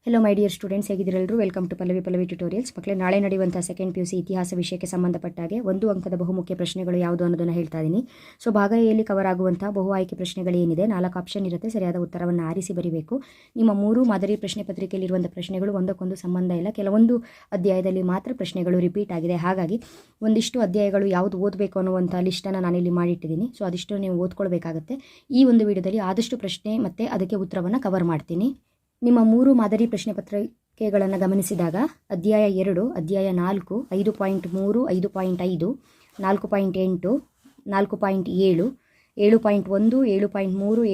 Hello my dear students, ಹೇಗಿದ್ದೀರೆಲ್ಲರೂ? Welcome to Pallavi tutorials. ಮಕ್ಕಳೇ, ನಾಳೆ ನಡೆಯುವಂಥ ಸೆಕೆಂಡ್ PUC ಇತಿಹಾಸ ವಿಷಯಕ್ಕೆ ಸಂಬಂಧಪಟ್ಟಾಗೆ 1 ಅಂಕದ ಬಹುಮುಖ್ಯ ಪ್ರಶ್ನೆಗಳು ಯಾವುದು ಅನ್ನೋದನ್ನು ಹೇಳ್ತಾ ಇದ್ದೀನಿ. ಸೊ ಭಾಗ ಎಲ್ಲಿ ಕವರ್ ಆಗುವಂಥ ಬಹು ಆಯ್ಕೆ ಪ್ರಶ್ನೆಗಳೇನಿದೆ 4 ಆಪ್ಷನ್ ಇರುತ್ತೆ. ಸರಿಯಾದ ಉತ್ತರವನ್ನು ಆರಿಸಿ ಬರೀಬೇಕು. ನಿಮ್ಮ 3 ಮಾದರಿ ಪ್ರಶ್ನೆ ಪತ್ರಿಕೆಯಲ್ಲಿರುವಂಥ ಪ್ರಶ್ನೆಗಳು ಒಂದಕ್ಕೊಂದು ಸಂಬಂಧ ಇಲ್ಲ. ಕೆಲವೊಂದು ಅಧ್ಯಾಯದಲ್ಲಿ ಮಾತ್ರ ಪ್ರಶ್ನೆಗಳು ರಿಪೀಟ್ ಆಗಿದೆ. ಹಾಗಾಗಿ ಒಂದಿಷ್ಟು ಅಧ್ಯಾಯಗಳು ಯಾವುದು ಓದಬೇಕು ಅನ್ನುವಂಥ ಲಿಸ್ಟನ್ನು ನಾನಿಲ್ಲಿ ಮಾಡಿಟ್ಟಿದ್ದೀನಿ. ಸೊ ಅದಿಷ್ಟು ನೀವು ಓದ್ಕೊಳ್ಬೇಕಾಗುತ್ತೆ. ಈ ಒಂದು ವಿಡಿಯೋದಲ್ಲಿ ಆದಷ್ಟು ಪ್ರಶ್ನೆ ಮತ್ತು ಅದಕ್ಕೆ ಉತ್ತರವನ್ನು ಕವರ್ ಮಾಡ್ತೀನಿ. ನಿಮ್ಮ 3 ಮಾದರಿ ಪ್ರಶ್ನೆ ಪತ್ರಿಕೆಗಳನ್ನು ಗಮನಿಸಿದಾಗ ಅಧ್ಯಾಯ 2, ಅಧ್ಯಾಯ 4, 5.3, 5.5, 4.8, 4.7, 7.1,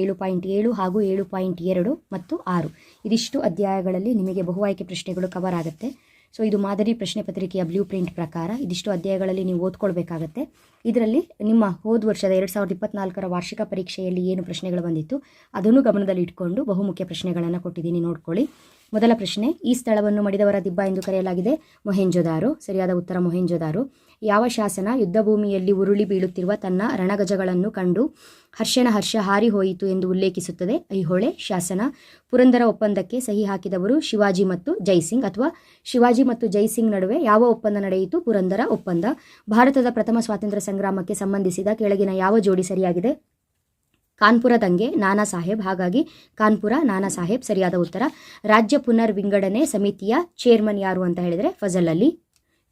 7.3, 7.7 ಹಾಗೂ 7.2 ಮತ್ತು 6 ಇದಿಷ್ಟು ಅಧ್ಯಾಯಗಳಲ್ಲಿ ನಿಮಗೆ ಬಹು ಆಯ್ಕೆ ಪ್ರಶ್ನೆಗಳು ಕವರ್ ಆಗುತ್ತೆ. ಸೊ ಇದು ಮಾದರಿ ಪ್ರಶ್ನೆ ಪತ್ರಿಕೆಯ ಬ್ಲೂ ಪ್ರಿಂಟ್ ಪ್ರಕಾರ ಇದಿಷ್ಟು ಅಧ್ಯಾಯಗಳಲ್ಲಿ ನೀವು ಓದ್ಕೊಳ್ಬೇಕಾಗತ್ತೆ. ಇದರಲ್ಲಿ ನಿಮ್ಮ ಹೋದ ವರ್ಷದ 2024ರ ವಾರ್ಷಿಕ ಪರೀಕ್ಷೆಯಲ್ಲಿ ಏನು ಪ್ರಶ್ನೆಗಳು ಬಂದಿತ್ತು ಅದನ್ನು ಗಮನದಲ್ಲಿ ಇಟ್ಕೊಂಡು ಬಹುಮುಖ್ಯ ಪ್ರಶ್ನೆಗಳನ್ನು ಕೊಟ್ಟಿದ್ದೀನಿ, ನೋಡ್ಕೊಳ್ಳಿ. ಮೊದಲ ಪ್ರಶ್ನೆ, ಈ ಸ್ಥಳವನ್ನು ಮಡಿದವರ ದಿಬ್ಬ ಎಂದು ಕರೆಯಲಾಗಿದೆ. ಮೊಹೆಂಜೊದಾರೋ. ಸರಿಯಾದ ಉತ್ತರ ಮೊಹೆಂಜೊದಾರೋ. ಯಾವ ಶಾಸನ ಯುದ್ಧ ಭೂಮಿಯಲ್ಲಿ ಉರುಳಿ ಬೀಳುತ್ತಿರುವ ತನ್ನ ರಣಗಜಗಳನ್ನು ಕಂಡು ಹರ್ಷನ ಹರ್ಷ ಹಾರಿ ಹೋಯಿತು ಎಂದು ಉಲ್ಲೇಖಿಸುತ್ತದೆ? ಐಹೊಳೆ ಶಾಸನ. ಪುರಂದರ ಒಪ್ಪಂದಕ್ಕೆ ಸಹಿ ಹಾಕಿದವರು ಶಿವಾಜಿ ಮತ್ತು ಜೈಸಿಂಗ್, ಅಥವಾ ಶಿವಾಜಿ ಮತ್ತು ಜೈಸಿಂಗ್ ನಡುವೆ ಯಾವ ಒಪ್ಪಂದ ನಡೆಯಿತು? ಪುರಂದರ ಒಪ್ಪಂದ. ಭಾರತದ ಪ್ರಥಮ ಸ್ವಾತಂತ್ರ್ಯ ಸಂಗ್ರಾಮಕ್ಕೆ ಸಂಬಂಧಿಸಿದ ಕೆಳಗಿನ ಯಾವ ಜೋಡಿ ಸರಿಯಾಗಿದೆ? ಕಾನ್ಪುರ ದಂಗೆ, ನಾನಾ ಸಾಹೇಬ್. ಹಾಗಾಗಿ ಕಾನ್ಪುರ, ನಾನಾ ಸಾಹೇಬ್ ಸರಿಯಾದ ಉತ್ತರ. ರಾಜ್ಯ ಪುನರ್ ವಿಂಗಡಣೆ ಸಮಿತಿಯ ಚೇರ್ಮನ್ ಯಾರು ಅಂತ ಹೇಳಿದರೆ ಫಜಲ್ ಅಲಿ.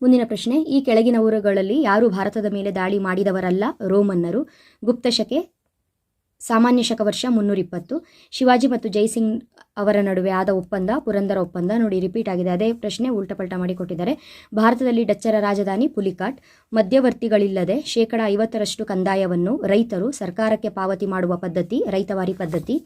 ಮುಂದಿನ ಪ್ರಶ್ನೆ, ಈ ಕೆಳಗಿನವರುಗಳಲ್ಲಿ ಯಾರು ಭಾರತದ ಮೇಲೆ ದಾಳಿ ಮಾಡಿದವರಲ್ಲ? ರೋಮನ್ನರು. ಗುಪ್ತ ಶಕೆ, ಸಾಮಾನ್ಯ ಶಕ ವರ್ಷ 320. ಶಿವಾಜಿ ಮತ್ತು ಜೈಸಿಂಗ್ ಅವರ ನಡುವೆ ಆದ ಒಪ್ಪಂದ ಪುರಂದರ ಒಪ್ಪಂದ. ನೋಡಿ, ರಿಪೀಟ್ ಆಗಿದೆ, ಅದೇ ಪ್ರಶ್ನೆ ಉಲ್ಟಪಲ್ಟ ಮಾಡಿಕೊಟ್ಟಿದ್ದಾರೆ. ಭಾರತದಲ್ಲಿ ಡಚ್ಚರ ರಾಜಧಾನಿ ಪುಲಿಕಾಟ್. ಮಧ್ಯವರ್ತಿಗಳಿಲ್ಲದೆ 50% ಕಂದಾಯವನ್ನು ರೈತರು ಸರ್ಕಾರಕ್ಕೆ ಪಾವತಿ ಮಾಡುವ ಪದ್ಧತಿ ರೈತವಾರಿ ಪದ್ಧತಿ.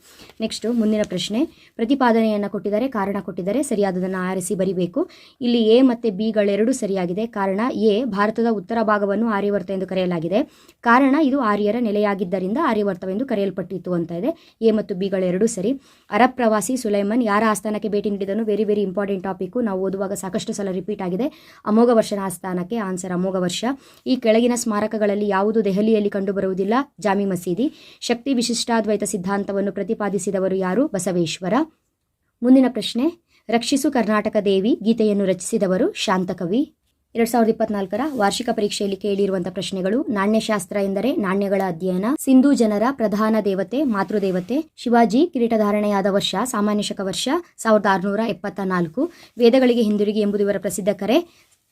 ನೆಕ್ಸ್ಟ್ ಮುಂದಿನ ಪ್ರಶ್ನೆ, ಪ್ರತಿಪಾದನೆಯನ್ನು ಕೊಟ್ಟಿದ್ದಾರೆ, ಕಾರಣ ಕೊಟ್ಟಿದ್ದಾರೆ, ಸರಿಯಾದದನ್ನು ಆರಿಸಿ ಬರಿಬೇಕು. ಇಲ್ಲಿ ಎ ಮತ್ತು ಬಿಗಳೆರಡೂ ಸರಿಯಾಗಿದೆ. ಕಾರಣ ಎ, ಭಾರತದ ಉತ್ತರ ಭಾಗವನ್ನು ಆರ್ಯವರ್ತ ಎಂದು ಕರೆಯಲಾಗಿದೆ. ಕಾರಣ ಇದು ಆರ್ಯರ ನೆಲೆಯಾಗಿದ್ದರಿಂದ ಆರ್ಯವರ್ತವೆಂದು ಕರೆಯಲ್ಪಟ್ಟಿತ್ತು ಅಂತ ಇದೆ. ಎ ಮತ್ತು ಬಿಗಳೆರಡೂ ಸರಿ. ಅರಬ್ ಪ್ರವಾಸಿ ಸುಲೈಮನ್ ಯಾರ ಆಸ್ಥಾನಕ್ಕೆ ಭೇಟಿ ನೀಡಿದನು? ವೆರಿ ವೆರಿ ಇಂಪಾರ್ಟೆಂಟ್ ಟಾಪಿಕ್, ನಾವು ಓದುವಾಗ ಸಾಕಷ್ಟು ಸಲ ರಿಪೀಟ್ ಆಗಿದೆ. ಅಮೋಘ ವರ್ಷನ ಆಸ್ಥಾನಕ್ಕೆ. ಆನ್ಸರ್ ಅಮೋಘ ವರ್ಷ. ಈ ಕೆಳಗಿನ ಸ್ಮಾರಕಗಳಲ್ಲಿ ಯಾವುದು ದೆಹಲಿಯಲ್ಲಿ ಕಂಡುಬರುವುದಿಲ್ಲ? ಜಾಮಿ ಮಸೀದಿ. ಶಕ್ತಿ ವಿಶಿಷ್ಟಾದ್ವೈತ ಸಿದ್ಧಾಂತವನ್ನು ಪ್ರತಿಪಾದಿಸಿದವರು ಯಾರು? ಬಸವೇಶ್ವರ. ಮುಂದಿನ ಪ್ರಶ್ನೆ, ರಕ್ಷಿಸು ಕರ್ನಾಟಕ ದೇವಿ ಗೀತೆಯನ್ನು ರಚಿಸಿದವರು ಶಾಂತಕವಿ. 2024ರ ವಾರ್ಷಿಕ ಪರೀಕ್ಷೆಯಲ್ಲಿ ಕೇಳಿರುವಂಥ ಪ್ರಶ್ನೆಗಳು: ನಾಣ್ಯಶಾಸ್ತ್ರ ಎಂದರೆ ನಾಣ್ಯಗಳ ಅಧ್ಯಯನ. ಸಿಂಧೂ ಜನರ ಪ್ರಧಾನ ದೇವತೆ ಮಾತೃದೇವತೆ. ಶಿವಾಜಿ ಕಿರೀಟಧಾರಣೆಯಾದ ವರ್ಷ ಸಾಮಾನ್ಯ ಶಕ ವರ್ಷ 1674. ವೇದಗಳಿಗೆ ಹಿಂದಿರುಗಿ ಎಂಬುದು ಇವರ ಪ್ರಸಿದ್ಧ ಕರೆ.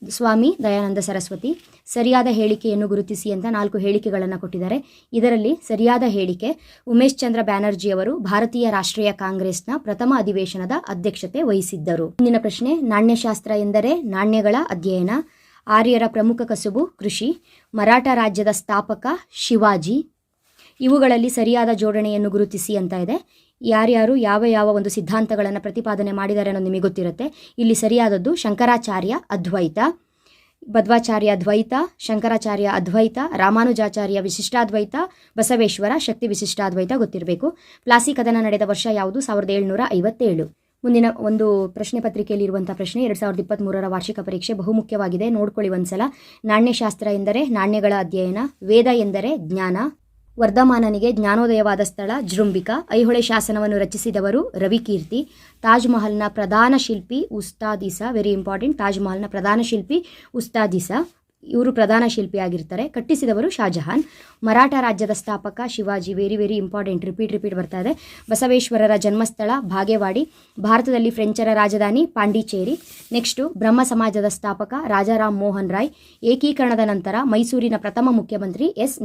ಸ್ವಾಮಿ ದಯಾನಂದ ಸರಸ್ವತಿ. ಸರಿಯಾದ ಹೇಳಿಕೆಯನ್ನು ಗುರುತಿಸಿ ಅಂತ 4 ಹೇಳಿಕೆಗಳನ್ನು ಕೊಟ್ಟಿದ್ದಾರೆ. ಇದರಲ್ಲಿ ಸರಿಯಾದ ಹೇಳಿಕೆ, ಉಮೇಶ್ ಚಂದ್ರ ಬ್ಯಾನರ್ಜಿಯವರು ಭಾರತೀಯ ರಾಷ್ಟ್ರೀಯ ಕಾಂಗ್ರೆಸ್ನ ಪ್ರಥಮ ಅಧಿವೇಶನದ ಅಧ್ಯಕ್ಷತೆ ವಹಿಸಿದ್ದರು. ಮುಂದಿನ ಪ್ರಶ್ನೆ, ನಾಣ್ಯಶಾಸ್ತ್ರ ಎಂದರೆ ನಾಣ್ಯಗಳ ಅಧ್ಯಯನ. ಆರ್ಯರ ಪ್ರಮುಖ ಕಸುಬು ಕೃಷಿ. ಮರಾಠ ರಾಜ್ಯದ ಸ್ಥಾಪಕ ಶಿವಾಜಿ. ಇವುಗಳಲ್ಲಿ ಸರಿಯಾದ ಜೋಡಣೆಯನ್ನು ಗುರುತಿಸಿ ಅಂತ ಇದೆ. ಯಾರ್ಯಾರು ಯಾವ ಒಂದು ಸಿದ್ಧಾಂತಗಳನ್ನು ಪ್ರತಿಪಾದನೆ ಮಾಡಿದ್ದಾರೆ ಅನ್ನೋದು ನಿಮಗೆ ಗೊತ್ತಿರುತ್ತೆ. ಇಲ್ಲಿ ಸರಿಯಾದದ್ದು ಶಂಕರಾಚಾರ್ಯ ಅದ್ವೈತ, ಮಧ್ವಾಚಾರ್ಯ ದ್ವೈತ, ಶಂಕರಾಚಾರ್ಯ ಅದ್ವೈತ, ರಾಮಾನುಜಾಚಾರ್ಯ ವಿಶಿಷ್ಟಾದ್ವೈತ, ಬಸವೇಶ್ವರ ಶಕ್ತಿ ವಿಶಿಷ್ಟಾದ್ವೈತ ಗೊತ್ತಿರಬೇಕು. ಪ್ಲಾಸಿ ಕದನ ನಡೆದ ವರ್ಷ ಯಾವುದು? 1757. ಮುಂದಿನ ಒಂದು ಪ್ರಶ್ನೆ ಪತ್ರಿಕೆಯಲ್ಲಿರುವಂಥ ಪ್ರಶ್ನೆ 2023ರ ವಾರ್ಷಿಕ ಪರೀಕ್ಷೆ ಬಹುಮುಖ್ಯವಾಗಿದೆ, ನೋಡ್ಕೊಳ್ಳಿ ಒಂದ್ಸಲ. ನಾಣ್ಯಶಾಸ್ತ್ರ ಎಂದರೆ ನಾಣ್ಯಗಳ ಅಧ್ಯಯನ. ವೇದ ಎಂದರೆ ಜ್ಞಾನ. ವರ್ಧಮಾನನಿಗೆ ಜ್ಞಾನೋದಯವಾದ ಸ್ಥಳ ಜೃಂಬಿಕ. ಐಹೊಳೆ ಶಾಸನವನ್ನು ರಚಿಸಿದವರು ರವಿಕೀರ್ತಿ. ತಾಜ್ ಮಹಲ್ನ ಪ್ರಧಾನ ಶಿಲ್ಪಿ ಉಸ್ತಾದಿಸ. ವೆರಿ ಇಂಪಾರ್ಟೆಂಟ್, ತಾಜ್ ಮಹಲ್ನ ಪ್ರಧಾನ ಶಿಲ್ಪಿ ಉಸ್ತಾದಿಸ, ಇವರು ಪ್ರಧಾನ ಶಿಲ್ಪಿಯಾಗಿರ್ತಾರೆ. ಕಟ್ಟಿಸಿದವರು ಶಾಜಹಾನ್. ಮರಾಠ ರಾಜ್ಯದ ಸ್ಥಾಪಕ Shivaji. Very very important, repeat ಬರ್ತಾ ಇದೆ. ಬಸವೇಶ್ವರರ ಜನ್ಮಸ್ಥಳ ಭಾಗೇವಾಡಿ. ಭಾರತದಲ್ಲಿ ಫ್ರೆಂಚರ ರಾಜಧಾನಿ ಪಾಂಡಿಚೇರಿ. ನೆಕ್ಸ್ಟು, ಬ್ರಹ್ಮ ಸಮಾಜದ ಸ್ಥಾಪಕ ರಾಜಾರಾಮ್ ಮೋಹನ್ ರಾಯ್. ಏಕೀಕರಣದ ನಂತರ ಮೈಸೂರಿನ ಪ್ರಥಮ ಮುಖ್ಯಮಂತ್ರಿ ಎಸ್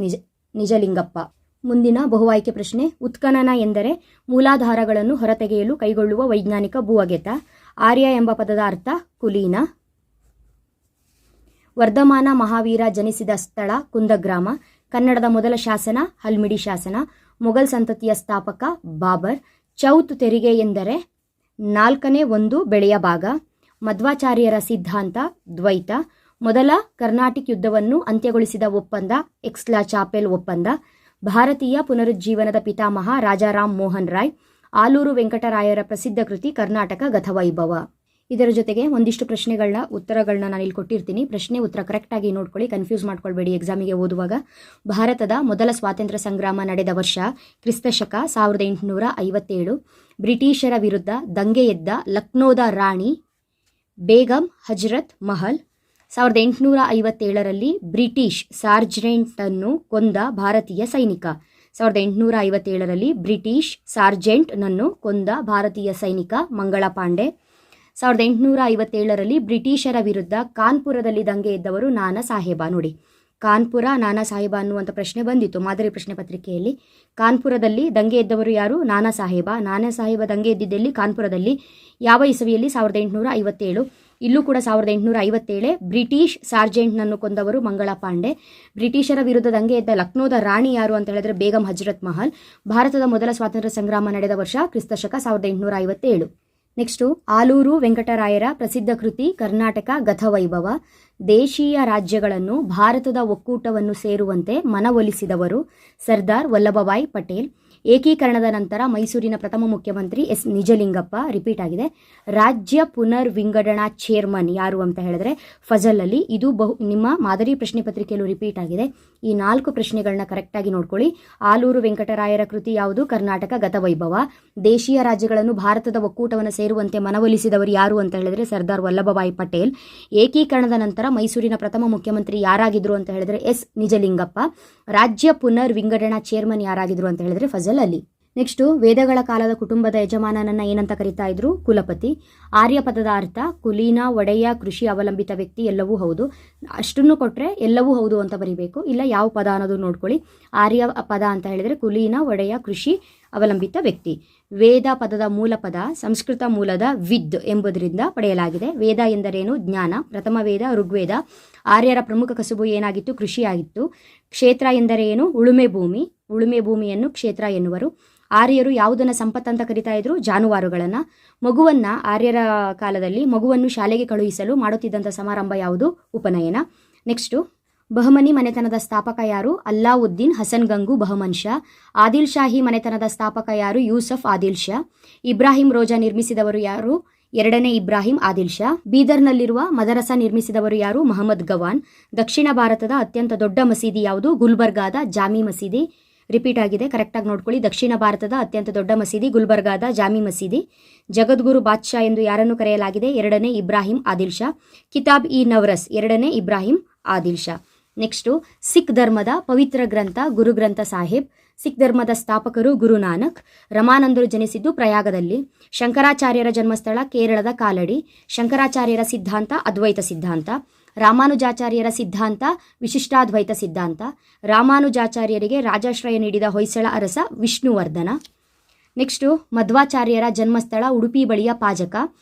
ನಿಜಲಿಂಗಪ್ಪ. ಮುಂದಿನ ಬಹು ಆಯ್ಕೆ ಪ್ರಶ್ನೆ, ಉತ್ಖನನ ಎಂದರೆ ಮೂಲಾಧಾರಗಳನ್ನು ಹೊರತೆಗೆಯಲು ಕೈಗೊಳ್ಳುವ ವೈಜ್ಞಾನಿಕ ಭೂ ಅಗೆತ. ಆರ್ಯ ಎಂಬ ಪದದ ಅರ್ಥ ಕುಲೀನ. ವರ್ಧಮಾನ ಮಹಾವೀರ ಜನಿಸಿದ ಸ್ಥಳ ಕುಂದಗ್ರಾಮ. ಕನ್ನಡದ ಮೊದಲ ಶಾಸನ ಹಲ್ಮಿಡಿ ಶಾಸನ. ಮೊಘಲ್ ಸಂತತಿಯ ಸ್ಥಾಪಕ ಬಾಬರ್. ಚೌತ್ ತೆರಿಗೆ ಎಂದರೆ 4ನೇ ಒಂದು ಬೆಳೆಯ ಭಾಗ. ಮಧ್ವಾಚಾರ್ಯರ ಸಿದ್ಧಾಂತ ದ್ವೈತ. ಮೊದಲ ಕರ್ನಾಟಿಕ್ ಯುದ್ಧವನ್ನು ಅಂತ್ಯಗೊಳಿಸಿದ ಒಪ್ಪಂದ ಎಕ್ಸ್ಲಾ ಚಾಪೆಲ್ ಒಪ್ಪಂದ. ಭಾರತೀಯ ಪುನರುಜ್ಜೀವನದ ಪಿತಾಮಹ ರಾಜಾರಾಮ್ ಮೋಹನ್ ರಾಯ್. ಆಲೂರು ವೆಂಕಟರಾಯರ ಪ್ರಸಿದ್ಧ ಕೃತಿ ಕರ್ನಾಟಕ ಗತವೈಭವ. ಇದರ ಜೊತೆಗೆ ಒಂದಿಷ್ಟು ಪ್ರಶ್ನೆಗಳನ್ನ ಉತ್ತರಗಳನ್ನ ನಾನು ಇಲ್ಲಿ ಕೊಟ್ಟಿರ್ತೀನಿ. ಪ್ರಶ್ನೆ ಉತ್ತರ ಕರೆಕ್ಟಾಗಿ ನೋಡ್ಕೊಳ್ಳಿ, ಕನ್ಫ್ಯೂಸ್ ಮಾಡ್ಕೊಳ್ಬೇಡಿ ಎಕ್ಸಾಮಿಗೆ ಓದುವಾಗ. ಭಾರತದ ಮೊದಲ ಸ್ವಾತಂತ್ರ್ಯ ಸಂಗ್ರಾಮ ನಡೆದ ವರ್ಷ ಕ್ರಿಸ್ತಶಕ 1857. ಬ್ರಿಟಿಷರ ವಿರುದ್ಧ ದಂಗೆ ಎದ್ದ ಲಕ್ನೋದ ರಾಣಿ ಬೇಗಂ ಹಜರತ್ ಮಹಲ್. 1857ರಲ್ಲಿ ಬ್ರಿಟಿಷ್ ಸಾರ್ಜೆಂಟನ್ನು ಕೊಂದ ಭಾರತೀಯ ಸೈನಿಕ. 1857ರಲ್ಲಿ ಬ್ರಿಟಿಷ್ ಸಾರ್ಜೆಂಟ್ನನ್ನು ಕೊಂದ ಭಾರತೀಯ ಸೈನಿಕ ಮಂಗಳ ಪಾಂಡೆ. 1857ರಲ್ಲಿ ಬ್ರಿಟಿಷರ ವಿರುದ್ಧ ಕಾನ್ಪುರದಲ್ಲಿ ದಂಗೆ ಎದ್ದವರು ನಾನಾ ಸಾಹೇಬ. ನೋಡಿ, ಕಾನ್ಪುರ ನಾನಾ ಸಾಹೇಬ ಅನ್ನುವಂಥ ಪ್ರಶ್ನೆ ಬಂದಿತ್ತು ಮಾದರಿ ಪ್ರಶ್ನೆ ಪತ್ರಿಕೆಯಲ್ಲಿ. ಕಾನ್ಪುರದಲ್ಲಿ ದಂಗೆ ಎದ್ದವರು ಯಾರು? ನಾನಾ ಸಾಹೇಬ. ನಾನಾ ಸಾಹೇಬ ದಂಗೆ ಎದ್ದಿದ್ದಲ್ಲಿ ಕಾನ್ಪುರದಲ್ಲಿ. ಯಾವ ಇಸವಿಯಲ್ಲಿ? 1857. ಇಲ್ಲೂ ಕೂಡ 1857. ಬ್ರಿಟಿಷ್ ಸಾರ್ಜೆಂಟ್ನನ್ನು ಕೊಂದವರು ಮಂಗಳ ಪಾಂಡೆ. ಬ್ರಿಟಿಷರ ವಿರುದ್ಧ ದಂಗೆ ಎದ್ದ ಲಕ್ನೋದ ರಾಣಿ ಯಾರು ಅಂತ ಹೇಳಿದ್ರೆ ಬೇಗಂ ಹಜರತ್ ಮಹಲ್. ಭಾರತದ ಮೊದಲ ಸ್ವಾತಂತ್ರ್ಯ ಸಂಗ್ರಾಮ ನಡೆದ ವರ್ಷ ಕ್ರಿಸ್ತಶಕ 1857. ನೆಕ್ಸ್ಟು ಆಲೂರು ವೆಂಕಟರಾಯರ ಪ್ರಸಿದ್ಧ ಕೃತಿ ಕರ್ನಾಟಕ ಗತವೈಭವ. ದೇಶೀಯ ರಾಜ್ಯಗಳನ್ನು ಭಾರತದ ಒಕ್ಕೂಟವನ್ನು ಸೇರುವಂತೆ ಮನವೊಲಿಸಿದವರು ಸರ್ದಾರ್ ವಲ್ಲಭಭಾಯ್ ಪಟೇಲ್. ಏಕೀಕರಣದ ನಂತರ ಮೈಸೂರಿನ ಪ್ರಥಮ ಮುಖ್ಯಮಂತ್ರಿ ಎಸ್ ನಿಜಲಿಂಗಪ್ಪ. ರಿಪೀಟ್ ಆಗಿದೆ. ರಾಜ್ಯ ಪುನರ್ ವಿಂಗಡಣಾ ಚೇರ್ಮನ್ ಯಾರು ಅಂತ ಹೇಳಿದ್ರೆ ಫಜಲ್ ಅಲಿ. ಇದು ನಿಮ್ಮ ಮಾದರಿ ಪ್ರಶ್ನೆ ಪತ್ರಿಕೆಯಲ್ಲೂ ರಿಪೀಟ್ ಆಗಿದೆ. ಈ 4 ಪ್ರಶ್ನೆಗಳನ್ನ ಕರೆಕ್ಟಾಗಿ ನೋಡ್ಕೊಳ್ಳಿ. ಆಲೂರು ವೆಂಕಟರಾಯರ ಕೃತಿ ಯಾವುದು? ಕರ್ನಾಟಕ ಗತವೈಭವ. ದೇಶೀಯ ರಾಜ್ಯಗಳನ್ನು ಭಾರತದ ಒಕ್ಕೂಟವನ್ನು ಸೇರುವಂತೆ ಮನವೊಲಿಸಿದವರು ಯಾರು ಅಂತ ಹೇಳಿದ್ರೆ ಸರ್ದಾರ್ ವಲ್ಲಭಭಾಯ್ ಪಟೇಲ್. ಏಕೀಕರಣದ ನಂತರ ಮೈಸೂರಿನ ಪ್ರಥಮ ಮುಖ್ಯಮಂತ್ರಿ ಯಾರಾಗಿದ್ರು ಅಂತ ಹೇಳಿದ್ರೆ ಎಸ್ ನಿಜಲಿಂಗಪ್ಪ. ರಾಜ್ಯ ಪುನರ್ ವಿಂಗಡಣಾ ಚೇರ್ಮನ್ ಯಾರಾಗಿದ್ರು ಅಂತ ಹೇಳಿದ್ರೆ ಫಜಲ್ ಅಲಿ. ನೆಕ್ಸ್ಟು ವೇದಗಳ ಕಾಲದ ಕುಟುಂಬದ ಯಜಮಾನನನ್ನ ಏನಂತ ಕರೀತಾ ಇದ್ರು? ಕುಲಪತಿ. ಆರ್ಯ ಪದದ ಅರ್ಥ ಕುಲೀನ, ಒಡೆಯ, ಕೃಷಿ ಅವಲಂಬಿತ ವ್ಯಕ್ತಿ, ಎಲ್ಲವೂ ಹೌದು. ಅಷ್ಟನ್ನು ಕೊಟ್ಟರೆ ಎಲ್ಲವೂ ಹೌದು ಅಂತ ಬರೀಬೇಕು. ಇಲ್ಲ ಯಾವ ಪದ ಅನ್ನೋದು ನೋಡ್ಕೊಳ್ಳಿ. ಆರ್ಯ ಪದ ಅಂತ ಹೇಳಿದರೆ ಕುಲೀನ, ಒಡೆಯ, ಕೃಷಿ ಅವಲಂಬಿತ ವ್ಯಕ್ತಿ. ವೇದ ಪದದ ಮೂಲ ಪದ ಸಂಸ್ಕೃತ ಮೂಲದ ವಿದ್ ಎಂಬುದರಿಂದ ಪಡೆಯಲಾಗಿದೆ. ವೇದ ಎಂದರೇನು? ಜ್ಞಾನ. ಪ್ರಥಮ ವೇದ ಋಗ್ವೇದ. ಆರ್ಯರ ಪ್ರಮುಖ ಕಸುಬು ಏನಾಗಿತ್ತು? ಕೃಷಿಯಾಗಿತ್ತು. ಕ್ಷೇತ್ರ ಎಂದರೆ ಏನು? ಉಳುಮೆ ಭೂಮಿ. ಉಳುಮೆ ಭೂಮಿಯನ್ನು ಕ್ಷೇತ್ರ ಎನ್ನುವರು. ಆರ್ಯರು ಯಾವುದನ್ನು ಸಂಪತ್ತಂತ ಕರಿತಾ ಇದ್ರು? ಜಾನುವಾರುಗಳನ್ನು. ಮಗುವನ್ನು ಆರ್ಯರ ಕಾಲದಲ್ಲಿ ಮಗುವನ್ನು ಶಾಲೆಗೆ ಕಳುಹಿಸಲು ಮಾಡುತ್ತಿದ್ದಂಥ ಸಮಾರಂಭ ಯಾವುದು? ಉಪನಯನ. ನೆಕ್ಸ್ಟು ಬಹಮನಿ ಮನೆತನದ ಸ್ಥಾಪಕ ಯಾರು? ಅಲ್ಲಾವುದ್ದೀನ್ ಹಸನ್ ಗಂಗು ಬಹಮನ್ ಶಾ. ಆದಿಲ್ ಶಾಹಿ ಮನೆತನದ ಸ್ಥಾಪಕ ಯಾರು? ಯೂಸಫ್ ಆದಿಲ್ ಶಾ. ಇಬ್ರಾಹಿಂ ರೋಜಾ ನಿರ್ಮಿಸಿದವರು ಯಾರು? 2ನೇ ಇಬ್ರಾಹಿಂ ಆದಿಲ್ ಶಾ. ಬೀದರ್ನಲ್ಲಿರುವ ಮದರಸ ನಿರ್ಮಿಸಿದವರು ಯಾರು? ಮಹಮ್ಮದ್ ಗವಾನ್. ದಕ್ಷಿಣ ಭಾರತದ ಅತ್ಯಂತ ದೊಡ್ಡ ಮಸೀದಿ ಯಾವುದು? ಗುಲ್ಬರ್ಗಾದ ಜಾಮಿ ಮಸೀದಿ. ರಿಪೀಟ್ ಆಗಿದೆ, ಕರೆಕ್ಟಾಗಿ ನೋಡ್ಕೊಳ್ಳಿ. ದಕ್ಷಿಣ ಭಾರತದ ಅತ್ಯಂತ ದೊಡ್ಡ ಮಸೀದಿ ಗುಲ್ಬರ್ಗಾದ ಜಾಮಿ ಮಸೀದಿ. ಜಗದ್ಗುರು ಬಾದ್ಶಾ ಎಂದು ಯಾರನ್ನು ಕರೆಯಲಾಗಿದೆ? 2ನೇ ಇಬ್ರಾಹಿಂ ಆದಿಲ್ ಶಾ. ಕಿತಾಬ್ ಇ ನವರಸ್ 2ನೇ ಇಬ್ರಾಹಿಂ ಆದಿಲ್ ಶಾ. ನೆಕ್ಸ್ಟು ಸಿಖ್ ಧರ್ಮದ ಪವಿತ್ರ ಗ್ರಂಥ ಗುರು ಗ್ರಂಥ ಸಾಹಿಬ್. ಸಿಖ್ ಧರ್ಮದ ಸ್ಥಾಪಕರು ಗುರು ನಾನಕ್. ರಮಾನಂದರು ಜನಿಸಿದ್ದು ಪ್ರಯಾಗದಲ್ಲಿ. ಶಂಕರಾಚಾರ್ಯರ ಜನ್ಮಸ್ಥಳ ಕೇರಳದ ಕಾಲಡಿ. ಶಂಕರಾಚಾರ್ಯರ ಸಿದ್ಧಾಂತ ಅದ್ವೈತ ಸಿದ್ಧಾಂತ. ರಾಮಾನುಜಾಚಾರ್ಯರ ಸಿದ್ಧಾಂತ ವಿಶಿಷ್ಟಾದ್ವೈತ ಸಿದ್ಧಾಂತ. ರಾಮಾನುಜಾಚಾರ್ಯರಿಗೆ ರಾಜಾಶ್ರಯ ನೀಡಿದ ಹೊಯ್ಸಳ ಅರಸ ವಿಷ್ಣುವರ್ಧನ. ನೆಕ್ಸ್ಟು ಮಧ್ವಾಚಾರ್ಯರ ಜನ್ಮಸ್ಥಳ ಉಡುಪಿ ಬಳಿಯ ಪಾಜಕ.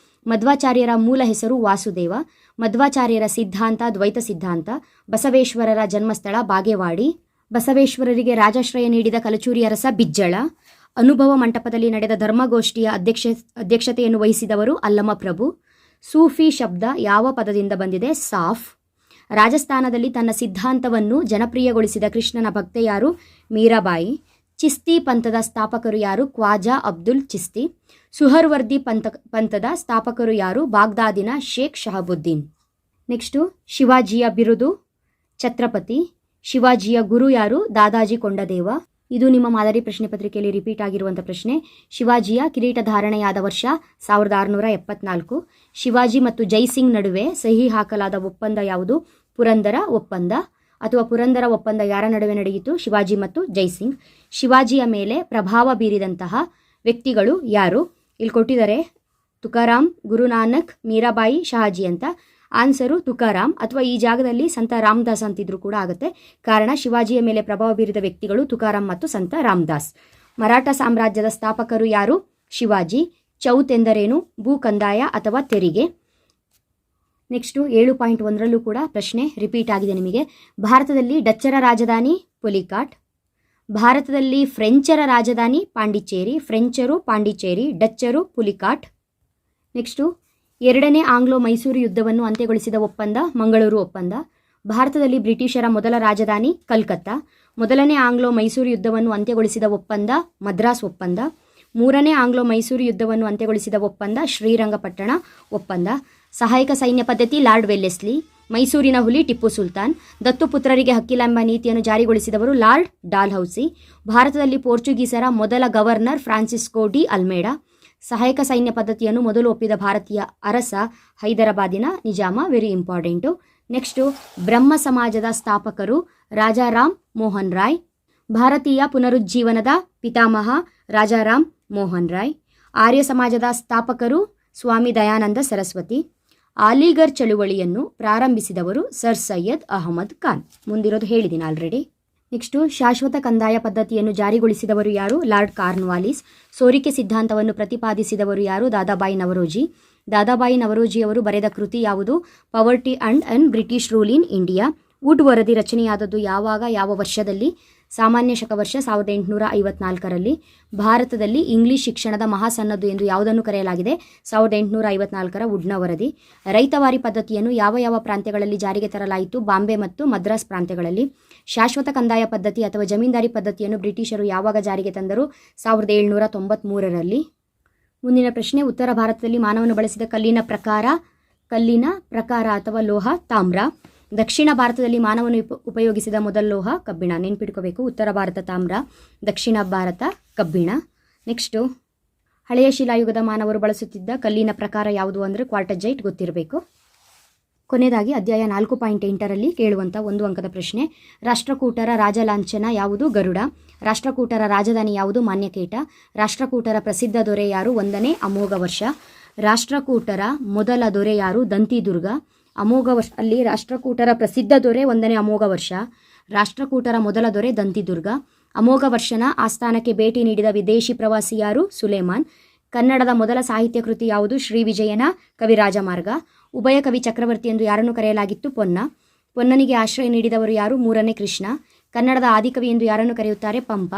ಮಧ್ವಾಚಾರ್ಯರ ಮೂಲ ಹೆಸರು ವಾಸುದೇವ. ಮಧ್ವಾಚಾರ್ಯರ ಸಿದ್ಧಾಂತ ದ್ವೈತ ಸಿದ್ಧಾಂತ. ಬಸವೇಶ್ವರರ ಜನ್ಮಸ್ಥಳ ಬಾಗೇವಾಡಿ. ಬಸವೇಶ್ವರರಿಗೆ ರಾಜಾಶ್ರಯ ನೀಡಿದ ಕಲಚೂರಿ ಅರಸ ಬಿಜ್ಜಳ. ಅನುಭವ ಮಂಟಪದಲ್ಲಿ ನಡೆದ ಧರ್ಮಗೋಷ್ಠಿಯ ಅಧ್ಯಕ್ಷತೆಯನ್ನು ವಹಿಸಿದವರು ಅಲ್ಲಮ ಪ್ರಭು. ಸೂಫಿ ಶಬ್ದ ಯಾವ ಪದದಿಂದ ಬಂದಿದೆ? ಸಾಫ್. ರಾಜಸ್ಥಾನದಲ್ಲಿ ತನ್ನ ಸಿದ್ಧಾಂತವನ್ನು ಜನಪ್ರಿಯಗೊಳಿಸಿದ ಕೃಷ್ಣನ ಭಕ್ತೆ ಯಾರು? ಮೀರಾಬಾಯಿ. ಚಿಸ್ತಿ ಪಂಥದ ಸ್ಥಾಪಕರು ಯಾರು? ಖ್ವಾಜಾ ಅಬ್ದುಲ್ ಚಿಸ್ತಿ. ಸುಹರ್ವರ್ದಿ ಪಂಥದ ಸ್ಥಾಪಕರು ಯಾರು? ಬಾಗ್ದಾದಿನ ಶೇಖ್ ಶಹಬುದ್ದೀನ್. ನೆಕ್ಸ್ಟು ಶಿವಾಜಿಯ ಬಿರುದು ಛತ್ರಪತಿ. ಶಿವಾಜಿಯ ಗುರು ಯಾರು? ದಾದಾಜಿ ಕೊಂಡದೇವ. ಇದು ನಿಮ್ಮ ಮಾದರಿ ಪ್ರಶ್ನೆ ಪತ್ರಿಕೆಯಲ್ಲಿ ರಿಪೀಟ್ ಆಗಿರುವಂಥ ಪ್ರಶ್ನೆ. ಶಿವಾಜಿಯ ಕಿರೀಟ ಧಾರಣೆಯಾದ ವರ್ಷ 1674. ಶಿವಾಜಿ ಮತ್ತು ಜೈಸಿಂಗ್ ನಡುವೆ ಸಹಿ ಹಾಕಲಾದ ಒಪ್ಪಂದ ಯಾವುದು? ಪುರಂದರ ಒಪ್ಪಂದ. ಅಥವಾ ಪುರಂದರ ಒಪ್ಪಂದ ಯಾರ ನಡುವೆ ನಡೆಯಿತು? ಶಿವಾಜಿ ಮತ್ತು ಜೈಸಿಂಗ್. ಶಿವಾಜಿಯ ಮೇಲೆ ಪ್ರಭಾವ ಬೀರಿದಂತಹ ವ್ಯಕ್ತಿಗಳು ಯಾರು? ಇಲ್ಲಿ ಕೊಟ್ಟಿದ್ದಾರೆ ತುಕಾರಾಮ್, ಗುರುನಾನಕ್, ಮೀರಾಬಾಯಿ, ಶಹಾಜಿ ಅಂತ. ಆನ್ಸರು ತುಕಾರಾಮ್. ಅಥವಾ ಈ ಜಾಗದಲ್ಲಿ ಸಂತ ರಾಮದಾಸ್ ಅಂತಿದ್ರು ಕೂಡ ಆಗುತ್ತೆ. ಕಾರಣ ಶಿವಾಜಿಯ ಮೇಲೆ ಪ್ರಭಾವ ಬೀರಿದ ವ್ಯಕ್ತಿಗಳು ತುಕಾರಾಮ್ ಮತ್ತು ಸಂತ ರಾಮದಾಸ್. ಮರಾಠ ಸಾಮ್ರಾಜ್ಯದ ಸ್ಥಾಪಕರು ಯಾರು? ಶಿವಾಜಿ. ಚೌತ್ ಎಂದರೇನು? ಭೂ ಕಂದಾಯ ಅಥವಾ ತೆರಿಗೆ. ನೆಕ್ಸ್ಟು 7.1ರಲ್ಲೂ ಕೂಡ ಪ್ರಶ್ನೆ ರಿಪೀಟ್ ಆಗಿದೆ ನಿಮಗೆ. ಭಾರತದಲ್ಲಿ ಡಚ್ಚರ ರಾಜಧಾನಿ ಪುಲಿಕಾಟ್. ಭಾರತದಲ್ಲಿ ಫ್ರೆಂಚರ ರಾಜಧಾನಿ ಪಾಂಡಿಚೇರಿ. ಫ್ರೆಂಚರು ಪಾಂಡಿಚೇರಿ, ಡಚ್ಚರು ಪುಲಿಕಾಟ್. ನೆಕ್ಸ್ಟು 2ನೇ ಆಂಗ್ಲೋ ಮೈಸೂರು ಯುದ್ಧವನ್ನು ಅಂತ್ಯಗೊಳಿಸಿದ ಒಪ್ಪಂದ ಮಂಗಳೂರು ಒಪ್ಪಂದ. ಭಾರತದಲ್ಲಿ ಬ್ರಿಟಿಷರ ಮೊದಲ ರಾಜಧಾನಿ ಕಲ್ಕತ್ತಾ. ಮೊದಲನೇ ಆಂಗ್ಲೋ ಮೈಸೂರು ಯುದ್ಧವನ್ನು ಅಂತ್ಯಗೊಳಿಸಿದ ಒಪ್ಪಂದ ಮದ್ರಾಸ್ ಒಪ್ಪಂದ. ಮೂರನೇ ಆಂಗ್ಲೋ ಮೈಸೂರು ಯುದ್ಧವನ್ನು ಅಂತ್ಯಗೊಳಿಸಿದ ಒಪ್ಪಂದ ಶ್ರೀರಂಗಪಟ್ಟಣ ಒಪ್ಪಂದ. ಸಹಾಯಕ ಸೈನ್ಯ ಪದ್ಧತಿ ಲಾರ್ಡ್ ವೆಲ್ಲೆಸ್ಲಿ. ಮೈಸೂರಿನ ಹುಲಿ ಟಿಪ್ಪು ಸುಲ್ತಾನ್. ದತ್ತುಪುತ್ರರಿಗೆ ಹಕ್ಕಿಲ್ಲ ಎಂಬ ನೀತಿಯನ್ನು ಜಾರಿಗೊಳಿಸಿದವರು ಲಾರ್ಡ್ ಡಾಲ್ಹೌಸಿ. ಭಾರತದಲ್ಲಿ ಪೋರ್ಚುಗೀಸರ ಮೊದಲ ಗವರ್ನರ್ ಫ್ರಾನ್ಸಿಸ್ಕೋ ಡಿ ಅಲ್ಮೇಡಾ. ಸಹಾಯಕ ಸೈನ್ಯ ಪದ್ಧತಿಯನ್ನು ಮೊದಲು ಒಪ್ಪಿದ ಭಾರತೀಯ ಅರಸ ಹೈದರಾಬಾದಿನ ನಿಜಾಮ. Very important. ನೆಕ್ಸ್ಟು ಬ್ರಹ್ಮ ಸಮಾಜದ ಸ್ಥಾಪಕರು ರಾಜಾರಾಮ್ ಮೋಹನ್ ರಾಯ್. ಭಾರತೀಯ ಪುನರುಜ್ಜೀವನದ ಪಿತಾಮಹ ರಾಜಾರಾಮ್ ಮೋಹನ್ ರಾಯ್. ಆರ್ಯ ಸಮಾಜದ ಸ್ಥಾಪಕರು ಸ್ವಾಮಿ ದಯಾನಂದ ಸರಸ್ವತಿ. ಅಲಿಗರ್ ಚಳುವಳಿಯನ್ನು ಪ್ರಾರಂಭಿಸಿದವರು ಸರ್ ಸೈಯದ್ ಅಹಮದ್ ಖಾನ್. ಮುಂದಿರೋದು ಹೇಳಿದ್ದೀನಿ ಆಲ್ರೆಡಿ. ನೆಕ್ಸ್ಟು ಶಾಶ್ವತ ಕಂದಾಯ ಪದ್ಧತಿಯನ್ನು ಜಾರಿಗೊಳಿಸಿದವರು ಯಾರು? Lord Cornwallis. ಸೋರಿಕೆ ಸಿದ್ಧಾಂತವನ್ನು ಪ್ರತಿಪಾದಿಸಿದವರು ಯಾರು? ದಾದಾಬಾಯಿ ನವರೋಜಿ. ದಾದಾಬಾಯಿ ನವರೋಜಿಯವರು ಬರೆದ ಕೃತಿ ಯಾವುದು? Poverty and British rule in India. Wood ವರದಿ ರಚನೆಯಾದದ್ದು ಯಾವಾಗ, ಯಾವ ವರ್ಷದಲ್ಲಿ? ಸಾಮಾನ್ಯ ಶಕ ವರ್ಷ 1854ರಲ್ಲಿ. ಭಾರತದಲ್ಲಿ ಇಂಗ್ಲಿಷ್ ಶಿಕ್ಷಣದ ಮಹಾಸನ್ನದ್ದು ಎಂದು ಯಾವುದನ್ನು ಕರೆಯಲಾಗಿದೆ? 1854ರ ವುಡ್ನ ವರದಿ. ರೈತವಾರಿ ಪದ್ಧತಿಯನ್ನು ಯಾವ ಯಾವ ಪ್ರಾಂತ್ಯಗಳಲ್ಲಿ ಜಾರಿಗೆ ತರಲಾಯಿತು? ಬಾಂಬೆ ಮತ್ತು ಮದ್ರಾಸ್ ಪ್ರಾಂತ್ಯಗಳಲ್ಲಿ. ಶಾಶ್ವತ ಕಂದಾಯ ಪದ್ಧತಿ ಅಥವಾ ಜಮೀನ್ದಾರಿ ಪದ್ಧತಿಯನ್ನು ಬ್ರಿಟಿಷರು ಯಾವಾಗ ಜಾರಿಗೆ ತಂದರು? 1793ರಲ್ಲಿ. ಮುಂದಿನ ಪ್ರಶ್ನೆ, ಉತ್ತರ ಭಾರತದಲ್ಲಿ ಮಾನವನು ಬಳಸಿದ ಕಲ್ಲಿನ ಪ್ರಕಾರ ಅಥವಾ ಲೋಹ ತಾಮ್ರ. ದಕ್ಷಿಣ ಭಾರತದಲ್ಲಿ ಮಾನವನು ಉಪಯೋಗಿಸಿದ ಮೊದಲ ಲೋಹ ಕಬ್ಬಿಣ. ನೆನ್ಪಿಟ್ಕೋಬೇಕು. ಉತ್ತರ ಭಾರತ ತಾಮ್ರ, ದಕ್ಷಿಣ ಭಾರತ ಕಬ್ಬಿಣ. ನೆಕ್ಸ್ಟು, ಹಳೆಯ ಶಿಲಾಯುಗದ ಮಾನವರು ಬಳಸುತ್ತಿದ್ದ ಕಲ್ಲಿನ ಪ್ರಕಾರ ಯಾವುದು ಅಂದರೆ ಕ್ವಾರ್ಟಜೈಟ್. ಗೊತ್ತಿರಬೇಕು. ಕೊನೆಯದಾಗಿ ಅಧ್ಯಾಯ 4.8ರಲ್ಲಿ ಕೇಳುವಂಥ 1 ಅಂಕದ ಪ್ರಶ್ನೆ. ರಾಷ್ಟ್ರಕೂಟರ ರಾಜಲಾಂಛನ ಯಾವುದು? ಗರುಡ. ರಾಷ್ಟ್ರಕೂಟರ ರಾಜಧಾನಿ ಯಾವುದು? ಮಾನ್ಯಕೇಟ. ರಾಷ್ಟ್ರಕೂಟರ ಪ್ರಸಿದ್ಧ ದೊರೆ ಯಾರು? 1ನೇ ಅಮೋಘ ವರ್ಷ. ರಾಷ್ಟ್ರಕೂಟರ ಮೊದಲ ದೊರೆ ಯಾರು? ದಂತಿದುರ್ಗ. ಅಮೋಘ ವರ್ಷ ಅಲ್ಲಿ ರಾಷ್ಟ್ರಕೂಟರ ಪ್ರಸಿದ್ಧ ದೊರೆ 1ನೇ ಅಮೋಘ ವರ್ಷ. ರಾಷ್ಟ್ರಕೂಟರ ಮೊದಲ ದೊರೆ ದಂತಿದುರ್ಗ. ಅಮೋಘ ವರ್ಷನ ಆಸ್ಥಾನಕ್ಕೆ ಭೇಟಿ ನೀಡಿದ ವಿದೇಶಿ ಪ್ರವಾಸಿ ಯಾರು? ಸುಲೇಮಾನ್. ಕನ್ನಡದ ಮೊದಲ ಸಾಹಿತ್ಯ ಕೃತಿ ಯಾವುದು? ಶ್ರೀ ವಿಜಯನ ಕವಿರಾಜಮಾರ್ಗ. ಉಭಯ ಕವಿ ಚಕ್ರವರ್ತಿ ಎಂದು ಯಾರನ್ನು ಕರೆಯಲಾಗಿತ್ತು? ಪೊನ್ನ. ಪೊನ್ನನಿಗೆ ಆಶ್ರಯ ನೀಡಿದವರು ಯಾರು? 3ನೇ ಕೃಷ್ಣ. ಕನ್ನಡದ ಆದಿಕವಿ ಎಂದು ಯಾರನ್ನು ಕರೆಯುತ್ತಾರೆ? ಪಂಪ.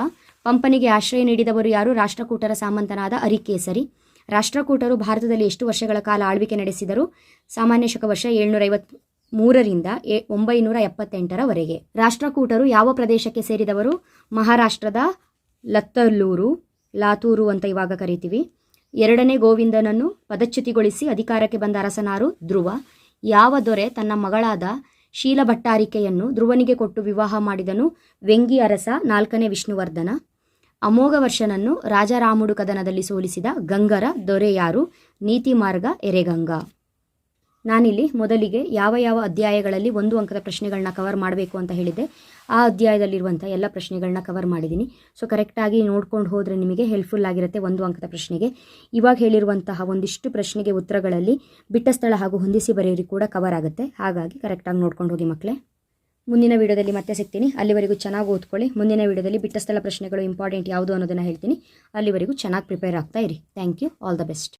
ಪಂಪನಿಗೆ ಆಶ್ರಯ ನೀಡಿದವರು ಯಾರು? ರಾಷ್ಟ್ರಕೂಟರ ಸಾಮಂತನಾದ ಅರಿಕೇಸರಿ. ರಾಷ್ಟ್ರಕೂಟರು ಭಾರತದಲ್ಲಿ ಎಷ್ಟು ವರ್ಷಗಳ ಕಾಲ ಆಳ್ವಿಕೆ ನಡೆಸಿದರು? ಸಾಮಾನ್ಯ ಶಕ ವರ್ಷ 753ರಿಂದ 978ರವರೆಗೆ. ರಾಷ್ಟ್ರಕೂಟರು ಯಾವ ಪ್ರದೇಶಕ್ಕೆ ಸೇರಿದವರು? ಮಹಾರಾಷ್ಟ್ರದ ಲಾತೂರು ಅಂತ ಇವಾಗ ಕರಿತೀವಿ. 2ನೇ ಗೋವಿಂದನನ್ನು ಪದಚ್ಯುತಿಗೊಳಿಸಿ ಅಧಿಕಾರಕ್ಕೆ ಬಂದ ಅರಸನಾರು? ಧ್ರುವ. ಯಾವ ದೊರೆ ತನ್ನ ಮಗಳಾದ ಶೀಲಭಟ್ಟಾರಿಕೆಯನ್ನು ಧ್ರುವನಿಗೆ ಕೊಟ್ಟು ವಿವಾಹ ಮಾಡಿದನು? ವೆಂಗಿ ಅರಸ 4ನೇ ವಿಷ್ಣುವರ್ಧನ. ಅಮೋಘ ವರ್ಷನನ್ನು ರಾಜರಾಮುಡು ಕದನದಲ್ಲಿ ಸೋಲಿಸಿದ ಗಂಗರ ದೊರೆ ಯಾರು? ನೀತಿಮಾರ್ಗ ಎರೆಗಂಗ. ನಾನಿಲ್ಲಿ ಮೊದಲಿಗೆ ಯಾವ ಯಾವ ಅಧ್ಯಾಯಗಳಲ್ಲಿ 1 ಅಂಕದ ಪ್ರಶ್ನೆಗಳನ್ನ ಕವರ್ ಮಾಡಬೇಕು ಅಂತ ಹೇಳಿದ್ದೆ. ಆ ಅಧ್ಯಾಯದಲ್ಲಿರುವಂಥ ಎಲ್ಲ ಪ್ರಶ್ನೆಗಳನ್ನ ಕವರ್ ಮಾಡಿದ್ದೀನಿ. ಸೊ ಕರೆಕ್ಟಾಗಿ ನೋಡ್ಕೊಂಡು ಹೋದರೆ ನಿಮಗೆ ಹೆಲ್ಪ್ಫುಲ್ ಆಗಿರುತ್ತೆ 1 ಅಂಕದ ಪ್ರಶ್ನೆಗೆ. ಇವಾಗ ಹೇಳಿರುವಂತಹ ಒಂದಿಷ್ಟು ಪ್ರಶ್ನೆಗೆ ಉತ್ತರಗಳಲ್ಲಿ ಬಿಟ್ಟ ಸ್ಥಳ ಹಾಗೂ ಹೊಂದಿಸಿ ಬರೆಯೋದು ಕೂಡ ಕವರ್ ಆಗುತ್ತೆ. ಹಾಗಾಗಿ ಕರೆಕ್ಟಾಗಿ ನೋಡ್ಕೊಂಡು ಹೋಗಿ ಮಕ್ಕಳೇ. ಮುಂದಿನ ವಿಡಿಯೋದಲ್ಲಿ ಮತ್ತೆ ಸಿಗ್ತೀನಿ. ಅಲ್ಲಿವರೆಗೂ ಚೆನ್ನಾಗಿ ಓದ್ಕೊಳ್ಳಿ. ಮುಂದಿನ ವಿಡಿಯೋದಲ್ಲಿ ಬಿಟ್ಟ ಸ್ಥಳ ಪ್ರಶ್ನೆಗಳು ಇಂಪಾರ್ಟೆಂಟ್ ಯಾವುದು ಅನ್ನೋದನ್ನು ಹೇಳ್ತೀನಿ. ಅಲ್ಲಿವರೆಗೂ ಚೆನ್ನಾಗಿ ಪ್ರಿಪೇರ್ ಆಗ್ತಾ ಇರಿ. Thank you. All the best.